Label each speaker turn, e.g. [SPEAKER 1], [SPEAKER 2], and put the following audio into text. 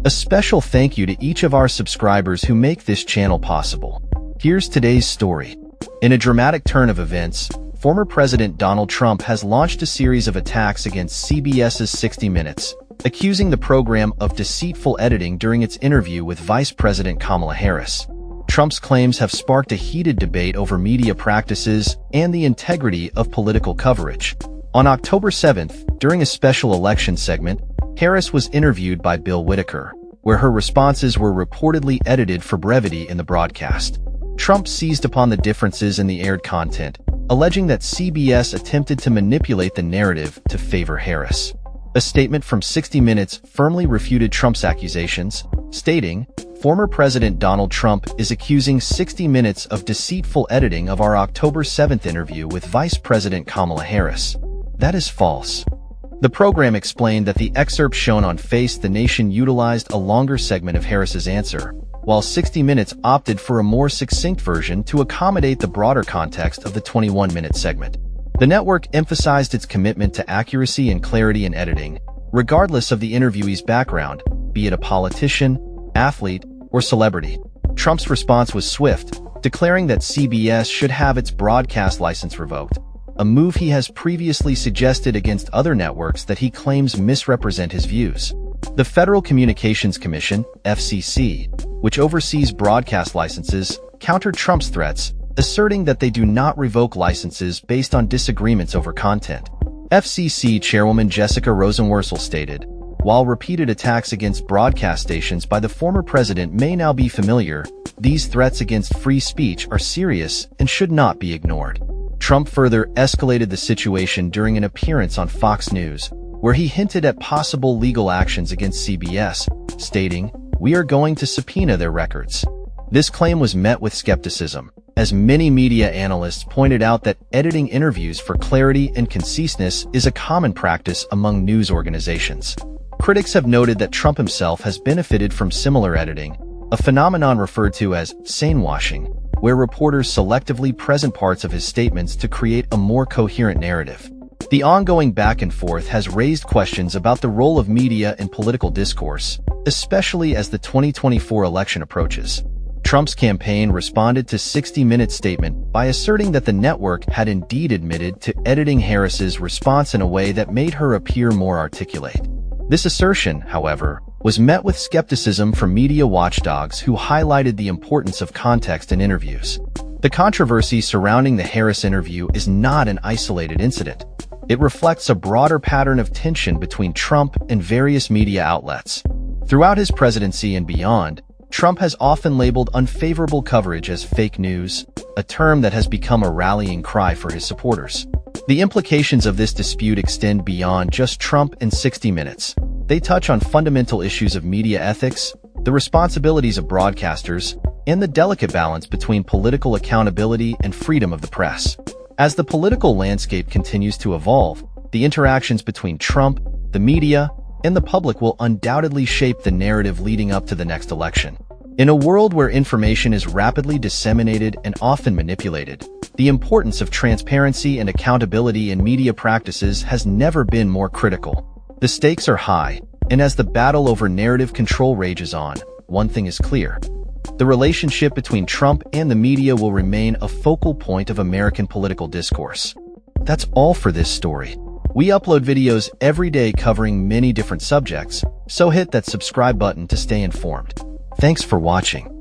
[SPEAKER 1] A special thank you to each of our subscribers who make this channel possible. Here's today's story. In a dramatic turn of events, former President Donald Trump has launched a series of attacks against CBS's 60 Minutes, accusing the program of deceitful editing during its interview with Vice President Kamala Harris. Trump's claims have sparked a heated debate over media practices and the integrity of political coverage. On October 7th, during a special election segment, Harris was interviewed by Bill Whitaker, where her responses were reportedly edited for brevity in the broadcast. Trump seized upon the differences in the aired content, alleging that CBS attempted to manipulate the narrative to favor Harris. A statement from 60 Minutes firmly refuted Trump's accusations, stating, "Former President Donald Trump is accusing 60 Minutes of deceitful editing of our October 7th interview with Vice President Kamala Harris. That is false." The program explained that the excerpt shown on Face the Nation utilized a longer segment of Harris's answer, while 60 Minutes opted for a more succinct version to accommodate the broader context of the 21-minute segment. The network emphasized its commitment to accuracy and clarity in editing, regardless of the interviewee's background, be it a politician, athlete, or celebrity. Trump's response was swift, declaring that CBS should have its broadcast license revoked, a move he has previously suggested against other networks that he claims misrepresent his views. The Federal Communications Commission, FCC, which oversees broadcast licenses, countered Trump's threats, asserting that they do not revoke licenses based on disagreements over content. FCC Chairwoman Jessica Rosenworcel stated, "While repeated attacks against broadcast stations by the former president may now be familiar, these threats against free speech are serious and should not be ignored." Trump further escalated the situation during an appearance on Fox News, where he hinted at possible legal actions against CBS, stating, "We are going to subpoena their records." This claim was met with skepticism, as many media analysts pointed out that editing interviews for clarity and conciseness is a common practice among news organizations. Critics have noted that Trump himself has benefited from similar editing, a phenomenon referred to as sane-washing, where reporters selectively present parts of his statements to create a more coherent narrative. The ongoing back and forth has raised questions about the role of media in political discourse, especially as the 2024 election approaches. Trump's campaign responded to 60 Minutes' statement by asserting that the network had indeed admitted to editing Harris's response in a way that made her appear more articulate. This assertion, however, was met with skepticism from media watchdogs who highlighted the importance of context in interviews. The controversy surrounding the Harris interview is not an isolated incident. It reflects a broader pattern of tension between Trump and various media outlets. Throughout his presidency and beyond, Trump has often labeled unfavorable coverage as fake news, a term that has become a rallying cry for his supporters. The implications of this dispute extend beyond just Trump and 60 Minutes. They touch on fundamental issues of media ethics, the responsibilities of broadcasters, and the delicate balance between political accountability and freedom of the press. As the political landscape continues to evolve, the interactions between Trump, the media, and the public will undoubtedly shape the narrative leading up to the next election. In a world where information is rapidly disseminated and often manipulated, the importance of transparency and accountability in media practices has never been more critical. The stakes are high, and as the battle over narrative control rages on, one thing is clear. The relationship between Trump and the media will remain a focal point of American political discourse. That's all for this story. We upload videos every day covering many different subjects, so hit that subscribe button to stay informed. Thanks for watching.